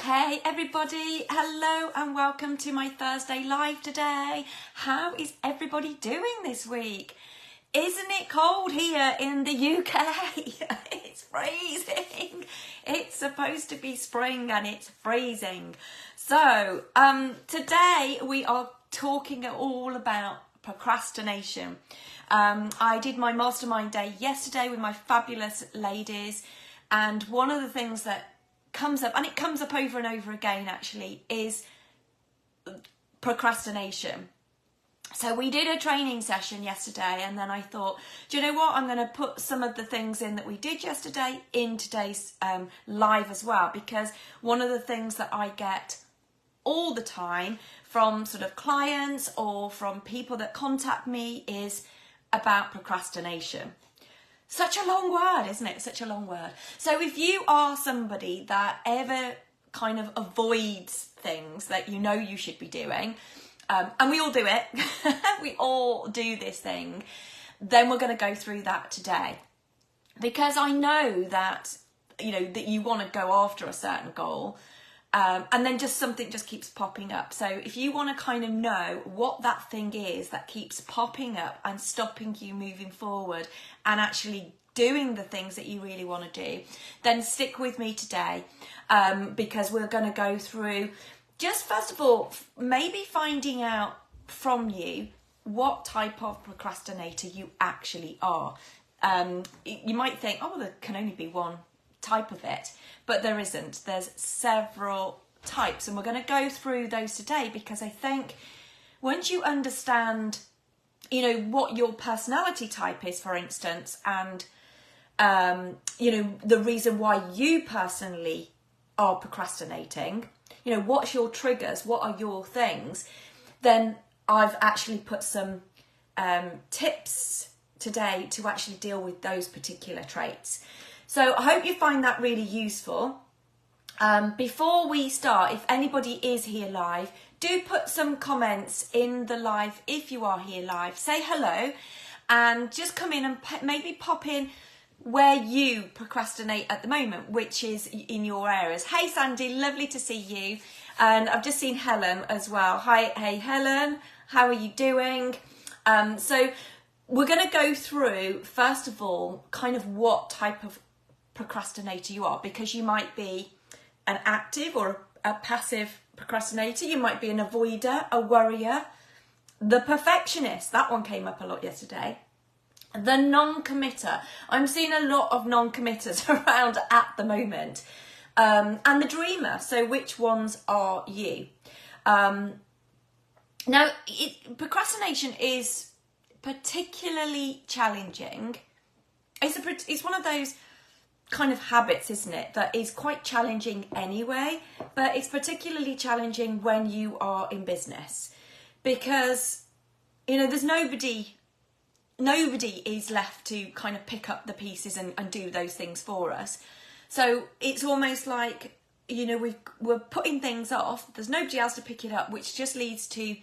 Hey everybody, hello and welcome to my Thursday live today. How is everybody doing this week? Isn't it cold here in the UK? It's freezing. It's supposed to be spring and it's freezing. So today we are talking all about procrastination. I did my mastermind day yesterday with my fabulous ladies, and one of the things that comes up, and it comes up over and over again actually, is procrastination. So we did a training session yesterday, and then I thought, do you know what, I'm going to put some of the things in that we did yesterday in today's live as well, because one of the things that I get all the time from sort of clients or from people that contact me is about procrastination. Such a long word, isn't it? Such a long word. So if you are somebody that ever kind of avoids things that you know you should be doing, and we all do it, we all do this thing, then we're going to go through that today. Because I know that, you know, that you want to go after a certain goal, and then just something just keeps popping up. So if you want to kind of know what that thing is that keeps popping up and stopping you moving forward and actually doing the things that you really want to do, then stick with me today, because we're going to go through just, first of all, maybe finding out from you what type of procrastinator you actually are. You might think, oh, there can only be one type of it, but there isn't. There's several types, and we're going to go through those today, because I think once you understand, you know, what your personality type is, for instance, and you know, the reason why you personally are procrastinating, you know, what's your triggers, what are your things, then I've actually put some tips today to actually deal with those particular traits. So I hope you find that really useful. Before we start, if anybody is here live, do put some comments in the live. If you are here live, say hello and just come in and maybe pop in where you procrastinate at the moment, which is in your areas. Hey Sandy, lovely to see you. And I've just seen Helen as well. Hi, hey Helen, how are you doing? So we're going to go through, first of all, kind of what type of procrastinator you are, because you might be an active or a passive procrastinator. You might be an avoider, a worrier, the perfectionist. That one came up a lot yesterday. The non-committer. I'm seeing a lot of non-committers around at the moment. And the dreamer. So which ones are you? Now, procrastination is particularly challenging. It's one of those kind of habits, isn't it, that is quite challenging anyway, but it's particularly challenging when you are in business, because, you know, there's nobody is left to kind of pick up the pieces and do those things for us. So it's almost like, you know, we're putting things off, there's nobody else to pick it up, which just leads to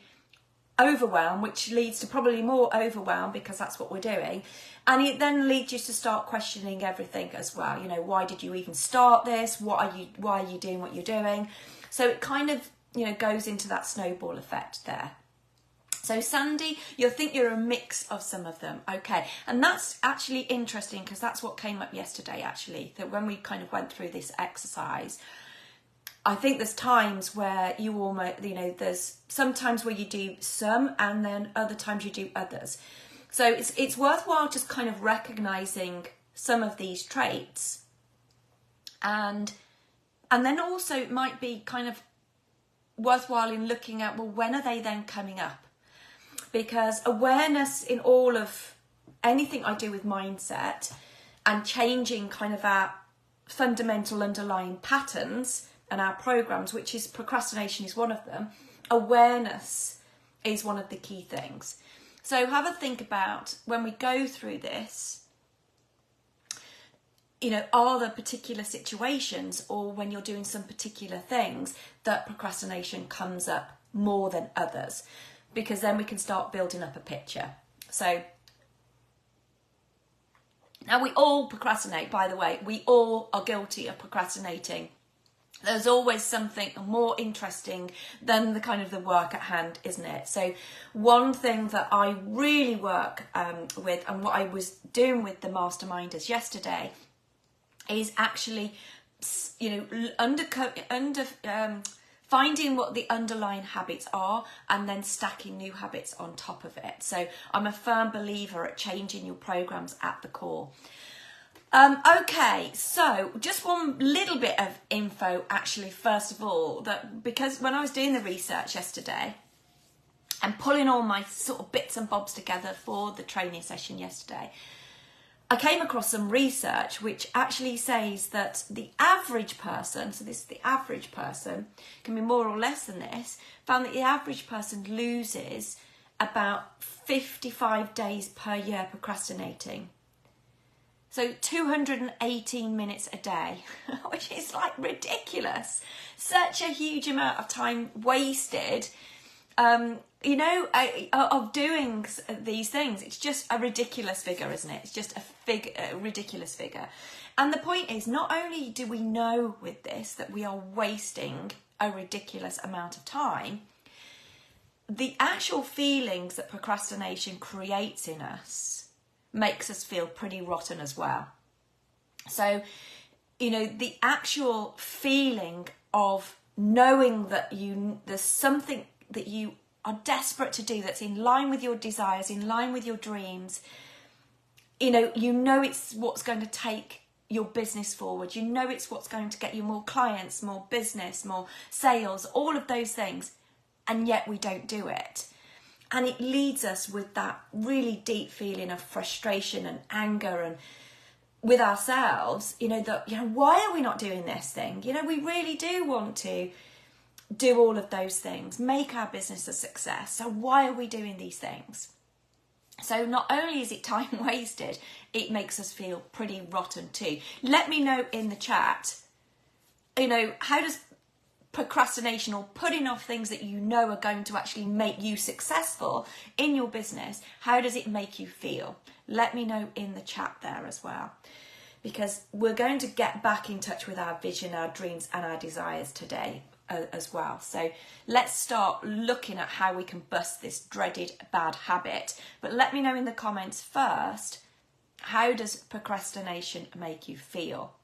overwhelm, which leads to probably more overwhelm, because that's what we're doing. And it then leads you to start questioning everything as well. You know, why did you even start this? Why are you doing what you're doing? So it kind of, you know, goes into that snowball effect there. So Sandy, you'll think you're a mix of some of them. Okay. And that's actually interesting, because that's what came up yesterday, actually, that when we kind of went through this exercise, I think there's times where you almost, you know, there's sometimes where you do some, and then other times you do others. So it's worthwhile just kind of recognizing some of these traits, and then also it might be kind of worthwhile in looking at, well, when are they then coming up? Because awareness in all of anything I do with mindset and changing kind of our fundamental underlying patterns and our programs, which is procrastination is one of them, awareness is one of the key things. So have a think about, when we go through this, you know, are there particular situations, or when you're doing some particular things, that procrastination comes up more than others? Because then we can start building up a picture. So now we all procrastinate, by the way. We all are guilty of procrastinating There's always something more interesting than the kind of the work at hand, isn't it? So one thing that I really work with, and what I was doing with the masterminders yesterday, is actually, finding what the underlying habits are and then stacking new habits on top of it. So I'm a firm believer at changing your programs at the core. Okay, so just one little bit of info actually, first of all, that because when I was doing the research yesterday and pulling all my sort of bits and bobs together for the training session yesterday, I came across some research which actually says that the average person, so this is the average person, can be more or less than this, found that the average person loses about 55 days per year procrastinating. So 218 minutes a day, which is like ridiculous. Such a huge amount of time wasted, of doing these things. It's just a ridiculous figure, isn't it? It's just a ridiculous figure. And the point is, not only do we know with this that we are wasting a ridiculous amount of time, the actual feelings that procrastination creates in us makes us feel pretty rotten as well. So, the actual feeling of knowing that there's something that you are desperate to do that's in line with your desires, in line with your dreams, it's what's going to take your business forward. It's what's going to get you more clients, more business, more sales, all of those things. And yet we don't do it. And it leads us with that really deep feeling of frustration and anger and with ourselves, why are we not doing this thing? We really do want to do all of those things, make our business a success. So why are we doing these things? So not only is it time wasted, it makes us feel pretty rotten too. Let me know in the chat, how does procrastination or putting off things that are going to actually make you successful in your business, how does it make you feel? Let me know in the chat there as well, because we're going to get back in touch with our vision, our dreams and our desires today as well. So let's start looking at how we can bust this dreaded bad habit. But let me know in the comments first, how does procrastination make you feel?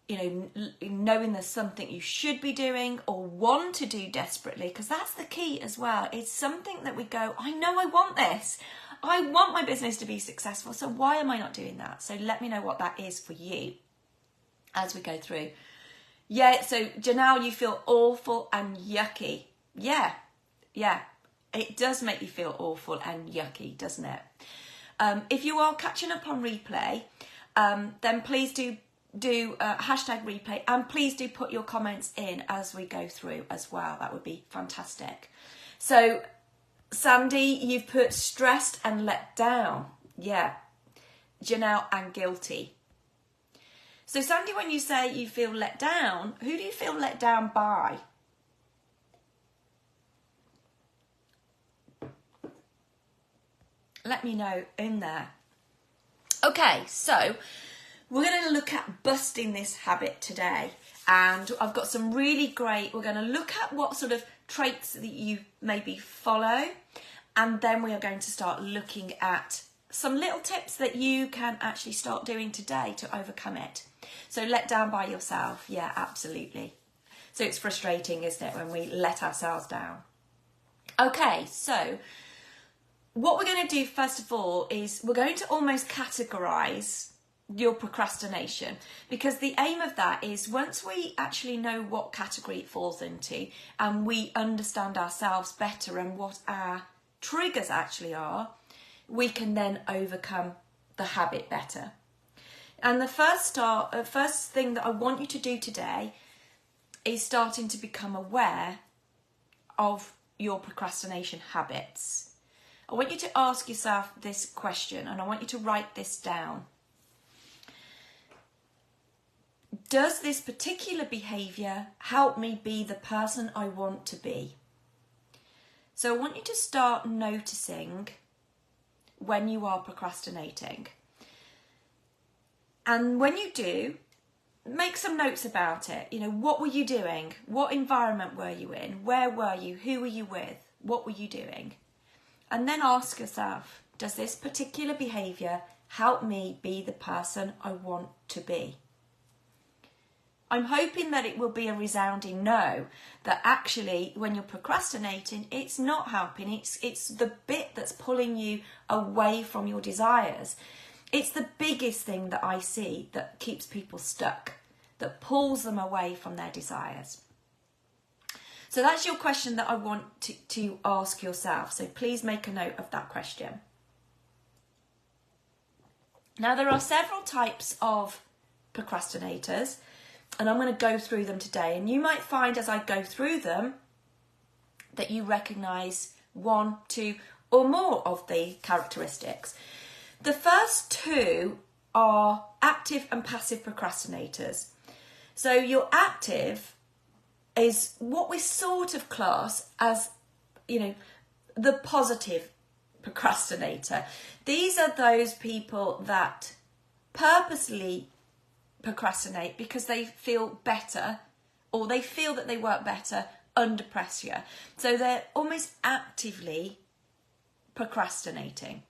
Knowing there's something you should be doing or want to do desperately, because that's the key as well. It's something that we go, I know I want this. I want my business to be successful. So why am I not doing that? So let me know what that is for you as we go through. Yeah, so Janelle, you feel awful and yucky. Yeah, it does make you feel awful and yucky, doesn't it? If you are catching up on replay, then please do hashtag replay, and please do put your comments in as we go through as well. That would be fantastic. So Sandy, you've put stressed and let down. Yeah. Janelle, and guilty. So Sandy, when you say you feel let down, who do you feel let down by? Let me know in there. Okay, so we're going to look at busting this habit today, and I've got some really great, we're going to look at what sort of traits that you maybe follow, and then we are going to start looking at some little tips that you can actually start doing today to overcome it. So let down by yourself, yeah, absolutely. So it's frustrating, isn't it, when we let ourselves down? Okay, so what we're going to do first of all is we're going to almost categorise your procrastination, because the aim of that is once we actually know what category it falls into and we understand ourselves better and what our triggers actually are, we can then overcome the habit better. And the first thing that I want you to do today is starting to become aware of your procrastination habits. I want you to ask yourself this question, and I want you to write this down. Does this particular behaviour help me be the person I want to be? So I want you to start noticing when you are procrastinating. And when you do, make some notes about it. You know, what were you doing? What environment were you in? Where were you? Who were you with? What were you doing? And then ask yourself, does this particular behaviour help me be the person I want to be? I'm hoping that it will be a resounding no, that actually when you're procrastinating, it's not helping. It's the bit that's pulling you away from your desires. It's the biggest thing that I see that keeps people stuck, that pulls them away from their desires. So that's your question that I want to ask yourself. So please make a note of that question. Now, there are several types of procrastinators, and I'm going to go through them today. And you might find as I go through them that you recognise one, two, or more of the characteristics. The first two are active and passive procrastinators. So your active is what we sort of class as, you know, the positive procrastinator. These are those people that purposely procrastinate because they feel better, or they feel that they work better under pressure. So they're almost actively procrastinating.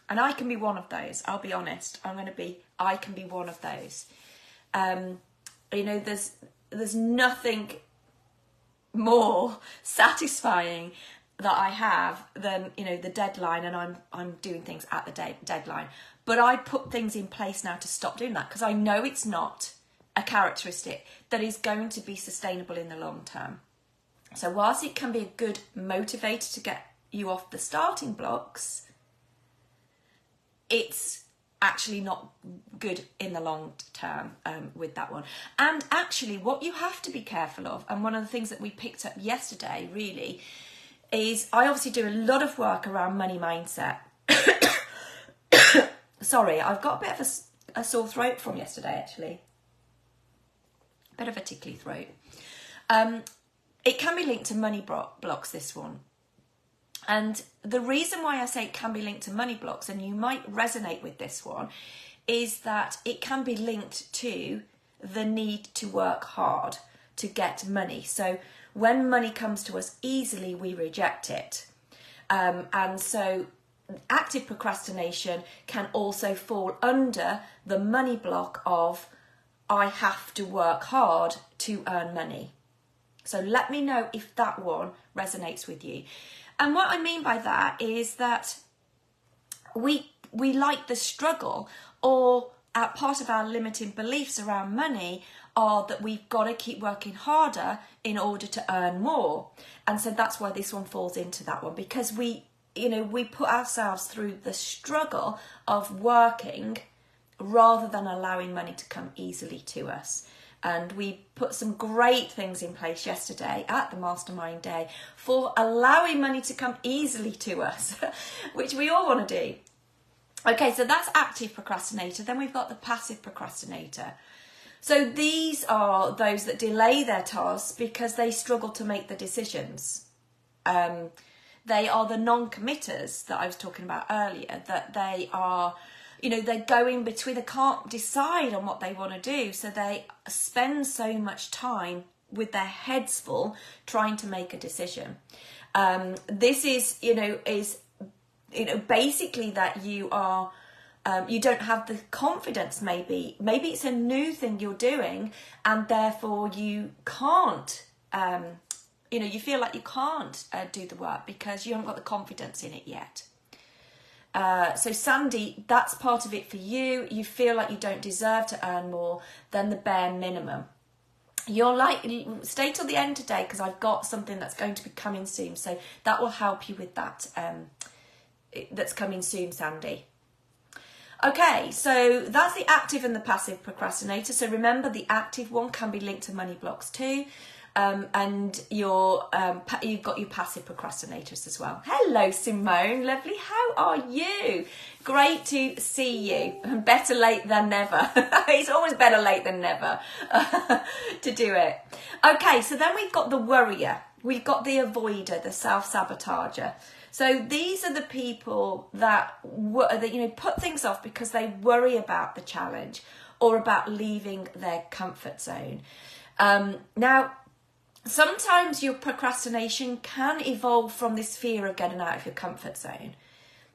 And I can be one of those. I'll be honest. I can be one of those. You know, there's nothing more satisfying that I have than, you know, the deadline, and I'm doing things at the deadline. But I put things in place now to stop doing that, because I know it's not a characteristic that is going to be sustainable in the long term. So whilst it can be a good motivator to get you off the starting blocks, it's actually not good in the long term with that one. And actually what you have to be careful of, and one of the things that we picked up yesterday really, is I obviously do a lot of work around money mindset. Sorry, I've got a bit of a sore throat from yesterday, actually. A bit of a tickly throat. It can be linked to money blocks, this one. And the reason why I say it can be linked to money blocks, and you might resonate with this one, is that it can be linked to the need to work hard to get money. So when money comes to us easily, we reject it. And so active procrastination can also fall under the money block of, I have to work hard to earn money. So let me know if that one resonates with you. And what I mean by that is that we like the struggle, or part of our limiting beliefs around money are that we've got to keep working harder in order to earn more. And so that's why this one falls into that one, because we put ourselves through the struggle of working rather than allowing money to come easily to us. And we put some great things in place yesterday at the Mastermind Day for allowing money to come easily to us, which we all want to do. Okay, so that's active procrastinator. Then we've got the passive procrastinator. So these are those that delay their tasks because they struggle to make the decisions. They are the non-committers that I was talking about earlier, that they are, they're going between, they can't decide on what they want to do. So they spend so much time with their heads full trying to make a decision. This is basically that you are, you don't have the confidence maybe it's a new thing you're doing, and therefore you can't, you feel like you can't do the work because you haven't got the confidence in it yet. So Sandy, that's part of it for you. You feel like you don't deserve to earn more than the bare minimum. You're like, stay till the end today because I've got something that's going to be coming soon. So that will help you with that. That's coming soon, Sandy. Okay, so that's the active and the passive procrastinator. So remember, the active one can be linked to money blocks too. And you've got your passive procrastinators as well. Hello, Simone. Lovely. How are you? Great to see you. Better late than never. It's always better late than never to do it. Okay, so then we've got the worrier. We've got the avoider, the self-sabotager. So these are the people that put things off because they worry about the challenge, or about leaving their comfort zone. Now, sometimes your procrastination can evolve from this fear of getting out of your comfort zone.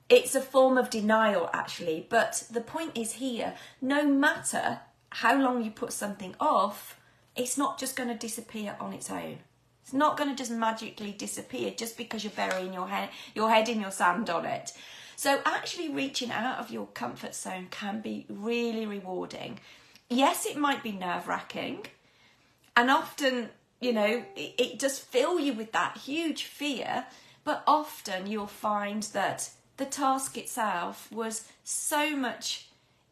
It's a form of denial, actually, but the point is here, no matter how long you put something off, it's not just going to disappear on its own. It's not going to just magically disappear just because you're burying your head in your sand on it. So actually reaching out of your comfort zone can be really rewarding. Yes, it might be nerve-wracking, and often, you know, it does fill you with that huge fear, but often you'll find that the task itself was so much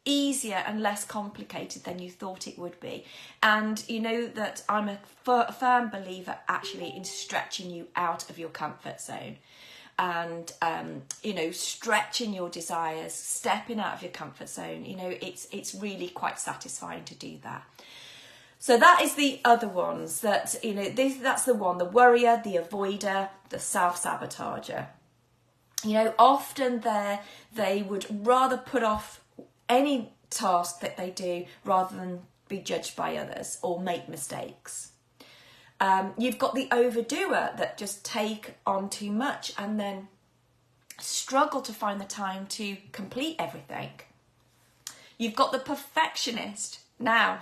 easier and less complicated than you thought it would be. And you know that I'm a firm believer actually in stretching you out of your comfort zone, and you know, stretching your desires, stepping out of your comfort zone. You know, it's really quite satisfying to do that. So that is the other ones that, you know, that's the one, the worrier, the avoider, the self-sabotager. You know, often they would rather put off any task that they do rather than be judged by others or make mistakes. You've got the overdoer that just take on too much and then struggle to find the time to complete everything. You've got the perfectionist. Now,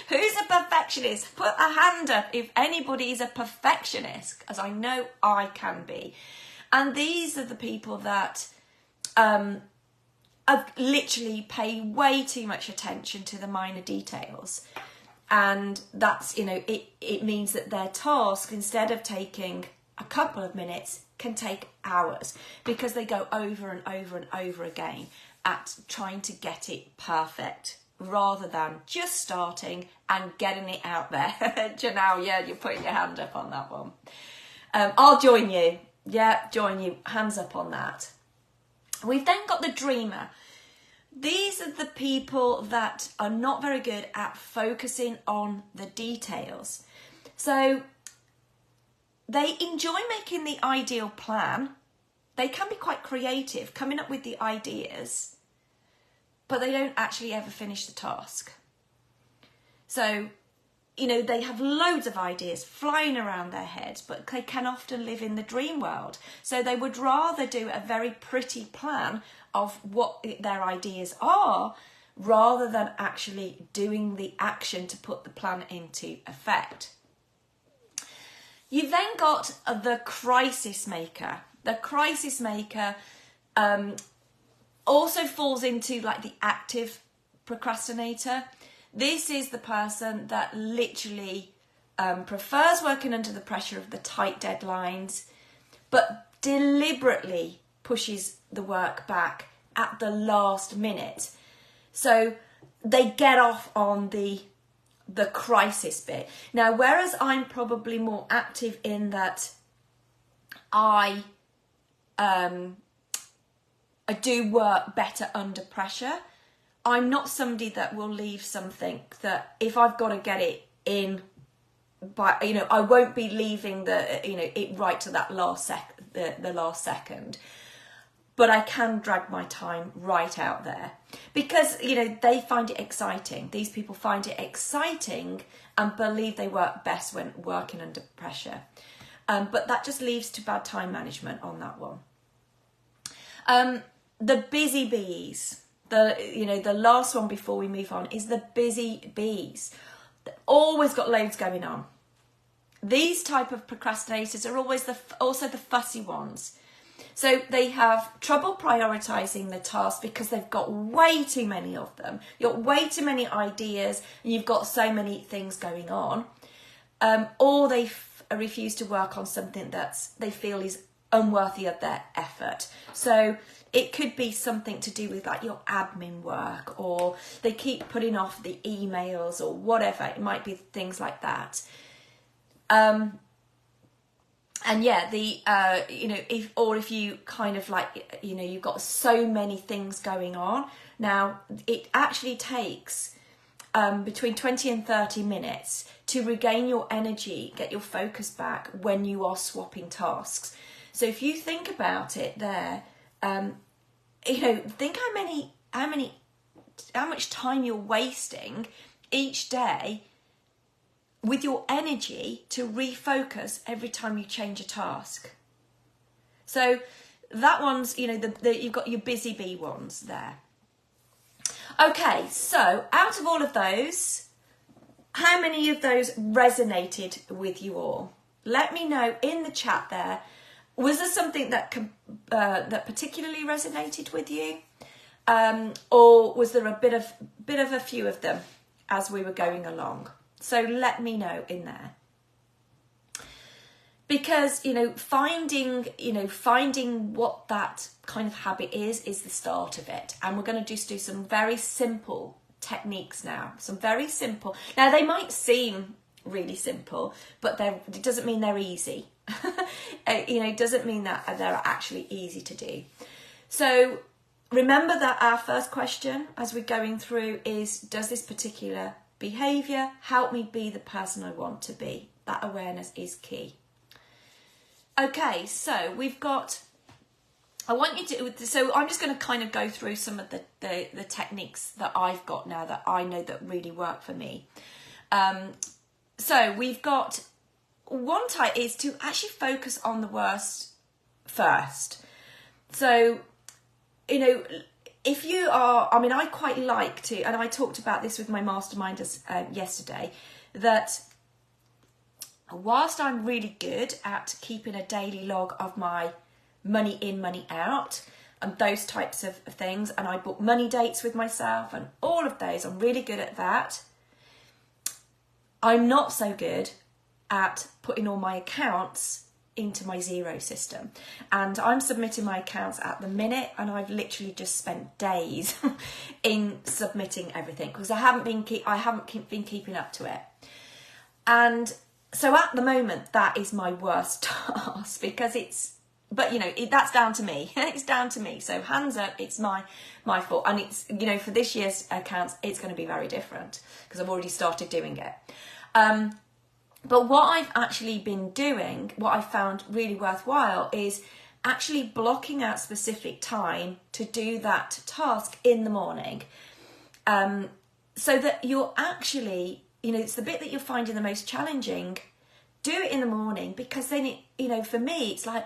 who's a perfectionist? Put a hand up if anybody is a perfectionist, as I know I can be. And these are the people that literally pay way too much attention to the minor details. And that's, you know, it means that their task, instead of taking a couple of minutes, can take hours, because they go over and over and over again at trying to get it perfect, rather than just starting and getting it out there. Janelle, yeah, you're putting your hand up on that one. I'll join you. Yeah, join you. Hands up on that. We've then got the dreamer. These are the people that are not very good at focusing on the details. So they enjoy making the ideal plan. They can be quite creative, coming up with the ideas, but they don't actually ever finish the task. So, you know, they have loads of ideas flying around their heads, but they can often live in the dream world. So they would rather do a very pretty plan of what their ideas are, rather than actually doing the action to put the plan into effect. You've then got the crisis maker. The crisis maker also falls into like the active procrastinator. This is the person that literally prefers working under the pressure of the tight deadlines, but deliberately pushes the work back at the last minute. So they get off on the crisis bit. Now, whereas I'm probably more active in that I do work better under pressure, I'm not somebody that will leave something that if I've got to get it in by, you know, I won't be leaving it right to that the last second. But I can drag my time right out there because, you know, they find it exciting. These people find it exciting and believe they work best when working under pressure. But that just leads to bad time management on that one. The busy bees, the last one before we move on is the busy bees. They've always got loads going on. These type of procrastinators are always also the fussy ones. So they have trouble prioritising the task because they've got way too many of them. You've got way too many ideas and you've got so many things going on. Or they refuse to work on something that they feel is unworthy of their effort. So it could be something to do with like your admin work, or they keep putting off the emails or whatever. It might be things like that. And yeah, if you kind of like, you know, you've got so many things going on. Now, it actually takes between 20 and 30 minutes to regain your energy, get your focus back when you are swapping tasks. So if you think about it there, think how many much time you're wasting each day with your energy to refocus every time you change a task. So that one's, you know, you've got your busy bee ones there. Okay, so out of all of those, how many of those resonated with you all? Let me know in the chat there. Was there something that particularly resonated with you, or was there a bit of a few of them as we were going along? So let me know in there. Because, you know, finding what that kind of habit is the start of it. And we're going to just do some very simple techniques now. Some very simple. Now, they might seem really simple, but it doesn't mean they're easy. You know, it doesn't mean that they're actually easy to do. So remember that our first question as we're going through is, does this particular behaviour help me be the person I want to be? That awareness is key. Okay, so we've got, so I'm just going to kind of go through some of the techniques that I've got now that I know that really work for me. So we've got, one type is to actually focus on the worst first. So, you know, if you are, I mean, I quite like to, and I talked about this with my masterminders yesterday, that whilst I'm really good at keeping a daily log of my money in, money out, and those types of things, and I book money dates with myself and all of those, I'm really good at that. I'm not so good at putting all my accounts into my Xero system, and I'm submitting my accounts at the minute, and I've literally just spent days in submitting everything because I haven't been keeping up to it. And so at the moment, that is my worst task because but you know, that's down to me. It's down to me. So hands up, it's my fault. And it's, you know, for this year's accounts, it's going to be very different because I've already started doing it. But what I've actually been doing, what I found really worthwhile, is actually blocking out specific time to do that task in the morning. So that you're actually, you know, it's the bit that you're finding the most challenging. Do it in the morning, because then it, you know, for me, it's like,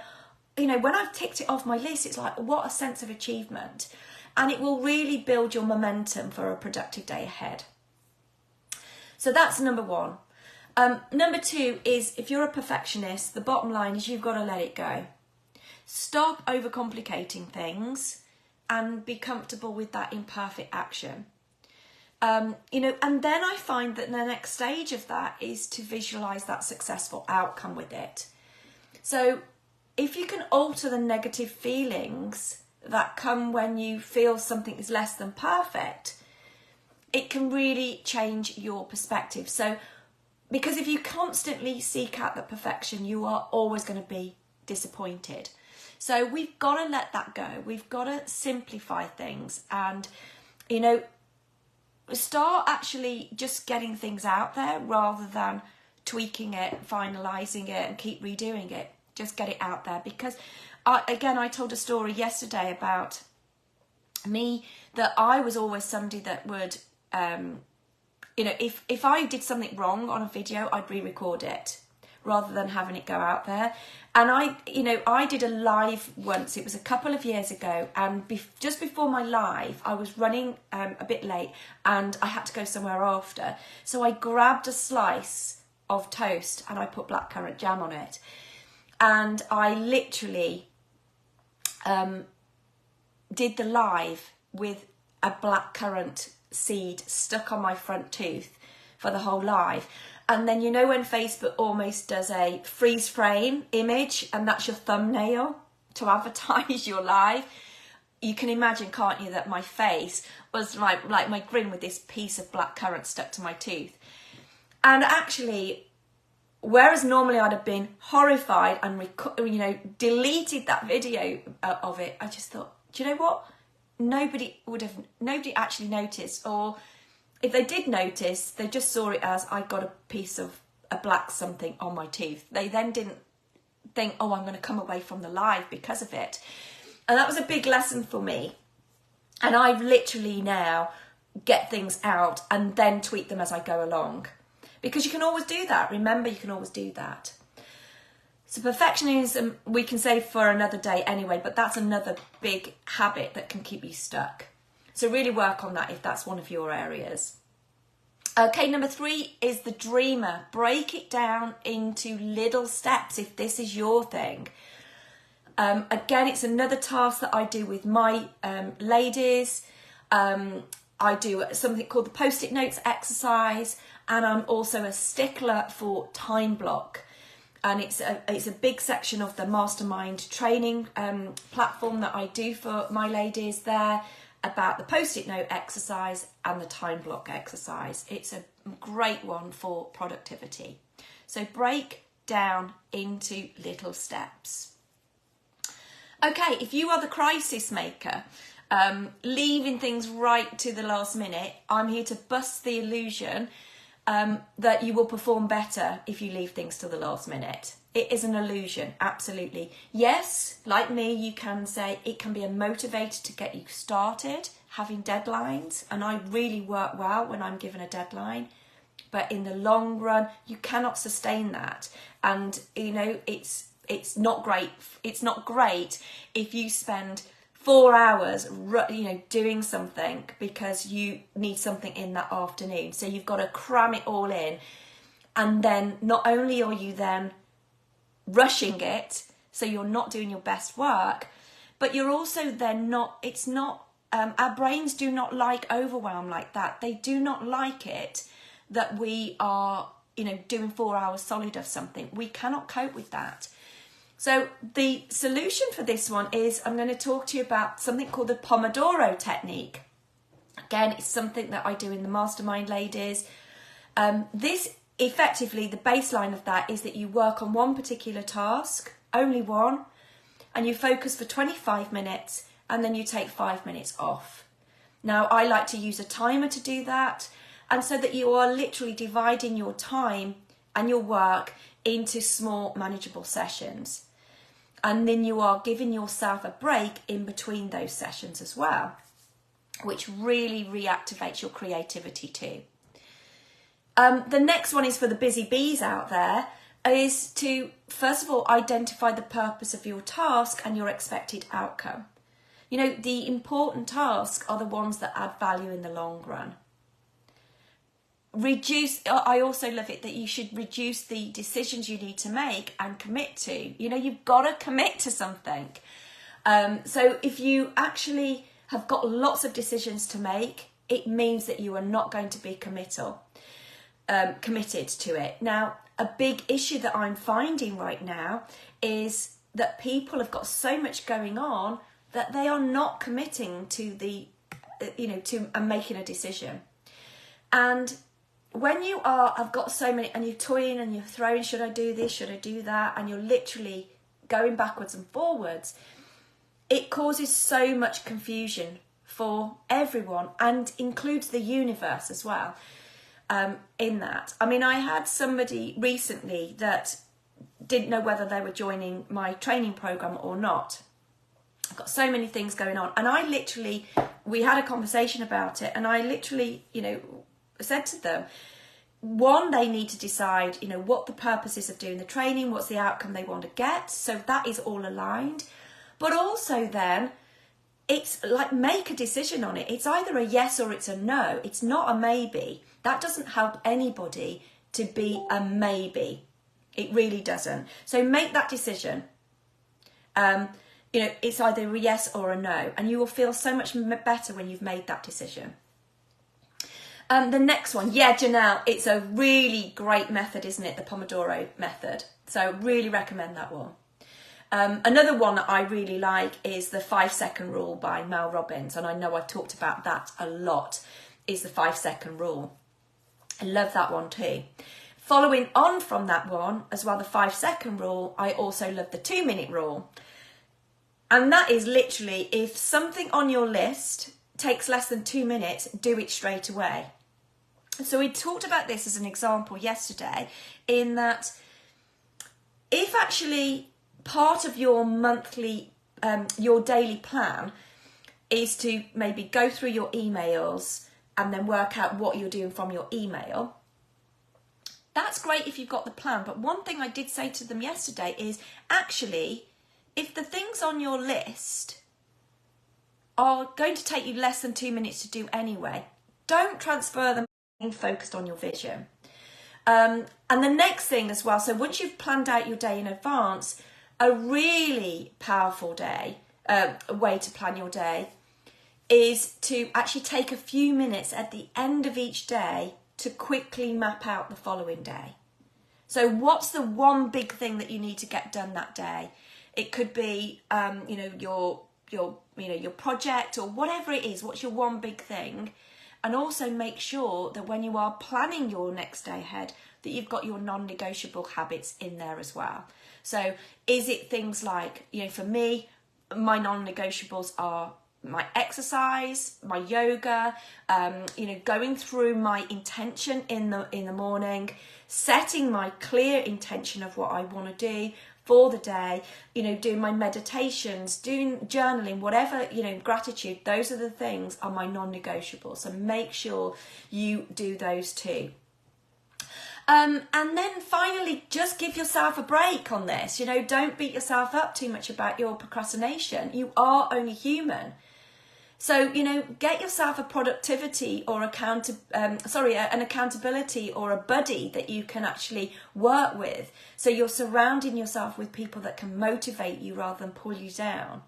you know, when I've ticked it off my list, it's like, what a sense of achievement. And it will really build your momentum for a productive day ahead. So that's number one. Number two is, if you're a perfectionist, the bottom line is you've got to let it go. Stop overcomplicating things and be comfortable with that imperfect action. You know, and then I find that the next stage of that is to visualize that successful outcome with it. So if you can alter the negative feelings that come when you feel something is less than perfect, it can really change your perspective. So, because if you constantly seek out the perfection, you are always going to be disappointed. So we've got to let that go. We've got to simplify things and, you know, start actually just getting things out there rather than tweaking it, finalising it and keep redoing it. Just get it out there, because I told a story yesterday about me, that I was always somebody that would, you know, if I did something wrong on a video, I'd re-record it rather than having it go out there. And I did a live once, it was a couple of years ago, and just before my live, I was running a bit late and I had to go somewhere after. So I grabbed a slice of toast and I put blackcurrant jam on it. And I literally did the live with a blackcurrant seed stuck on my front tooth for the whole live. And then, you know, when Facebook almost does a freeze frame image and that's your thumbnail to advertise your live, you can imagine, can't you, that my face was like my grin with this piece of blackcurrant stuck to my tooth. And actually, whereas normally I'd have been horrified and, you know, deleted that video of it, I just thought, do you know what? Nobody actually noticed, or if they did notice, they just saw it as I got a piece of a black something on my tooth. They then didn't think, oh, I'm going to come away from the live because of it. And that was a big lesson for me. And I've literally now get things out and then tweak them as I go along. Because you can always do that. Remember, you can always do that. So perfectionism, we can save for another day anyway, but that's another big habit that can keep you stuck. So really work on that if that's one of your areas. Okay, number 3 is the dreamer. Break it down into little steps if this is your thing. Again, it's another task that I do with my ladies. I do something called the post-it notes exercise, and I'm also a stickler for time block. And it's a big section of the mastermind training platform that I do for my ladies there, about the post-it note exercise and the time block exercise. It's a great one for productivity. So break down into little steps. Okay, if you are the crisis maker, leaving things right to the last minute, I'm here to bust the illusion that you will perform better if you leave things to the last minute. It is an illusion, absolutely. Yes, like me, you can say it can be a motivator to get you started, having deadlines, and I really work well when I'm given a deadline. But in the long run, you cannot sustain that. And, you know, it's not great. It's not great if you spend 4 hours, you know, doing something because you need something in that afternoon. So you've got to cram it all in. And then not only are you then rushing it, so you're not doing your best work, but you're also then not, our brains do not like overwhelm like that. They do not like it that we are, you know, doing 4 hours solid of something. We cannot cope with that. So the solution for this one is I'm going to talk to you about something called the Pomodoro technique. Again, it's something that I do in the mastermind ladies. This effectively, the baseline of that is that you work on one particular task, only one, and you focus for 25 minutes and then you take 5 minutes off. Now, I like to use a timer to do that, and so that you are literally dividing your time and your work into small manageable sessions. And then you are giving yourself a break in between those sessions as well, which really reactivates your creativity too. The next one is for the busy bees out there, is to, first of all, identify the purpose of your task and your expected outcome. You know, the important tasks are the ones that add value in the long run. I also love it that you should reduce the decisions you need to make and commit to. You know, you've got to commit to something. So if you actually have got lots of decisions to make, it means that you are not going to be committed to it. Now, a big issue that I'm finding right now is that people have got so much going on that they are not committing to to making a decision. And when you have got so many, and you're toying and you're throwing, should I do this, should I do that, and you're literally going backwards and forwards, it causes so much confusion for everyone and includes the universe as well. In that, I mean, I had somebody recently that didn't know whether they were joining my training program or not. I've got so many things going on, and we had a conversation about it, and I literally, said to them, one, they need to decide, what the purpose is of doing the training, what's the outcome they want to get, so that is all aligned. But also then, it's like, make a decision on it. It's either a yes or it's a no. It's not a maybe. That doesn't help anybody to be a maybe. It really doesn't. So make that decision. It's either a yes or a no, and you will feel so much better when you've made that decision. The next one, Janelle, it's a really great method, isn't it? The Pomodoro method. So really recommend that one. Another one that I really like is the 5-second rule by Mel Robbins, and I know I've talked about that a lot, is the 5-second rule. I love that one too. Following on from that one, as well, the 5-second rule, I also love the 2-minute rule. And that is literally, if something on your list takes less than 2 minutes, do it straight away. So we talked about this as an example yesterday, in that if actually part of your your daily plan is to maybe go through your emails and then work out what you're doing from your email. That's great if you've got the plan. But one thing I did say to them yesterday is, actually, if the things on your list are going to take you less than 2 minutes to do anyway, don't transfer them, focused on your vision. And the next thing as well, so once you've planned out your day in advance, a really powerful way to plan your day is to actually take a few minutes at the end of each day to quickly map out the following day. So what's the one big thing that you need to get done that day? It could be, your project or whatever it is. What's your one big thing? And also make sure that when you are planning your next day ahead, that you've got your non-negotiable habits in there as well. So is it things like, for me, my non-negotiables are my exercise, my yoga, going through my intention in the morning, setting my clear intention of what I want to do for the day, doing my meditations, doing journaling, whatever, gratitude. Those are the things are my non-negotiables. So make sure you do those too. And then finally, just give yourself a break on this. Don't beat yourself up too much about your procrastination. You are only human. So, get yourself a productivity or an accountability or a buddy that you can actually work with. So you're surrounding yourself with people that can motivate you rather than pull you down.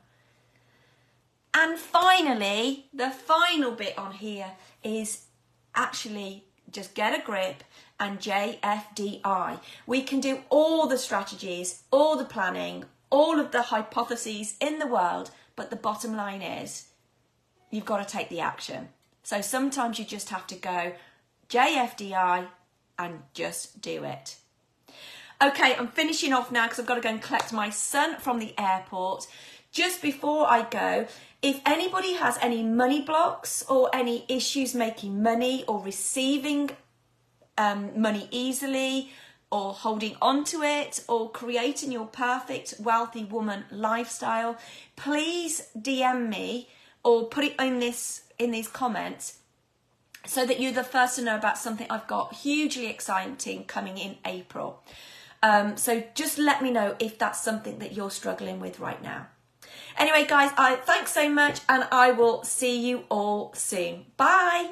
And finally, the final bit on here is actually just get a grip and JFDI. We can do all the strategies, all the planning, all of the hypotheses in the world, but the bottom line is, you've got to take the action. So sometimes you just have to go JFDI and just do it. Okay, I'm finishing off now because I've got to go and collect my son from the airport. Just before I go, if anybody has any money blocks or any issues making money or receiving money easily or holding on to it or creating your perfect wealthy woman lifestyle, please DM me or put it in these comments so that you're the first to know about something I've got hugely exciting coming in April. So just let me know if that's something that you're struggling with right now. Anyway, guys, thanks so much, and I will see you all soon. Bye.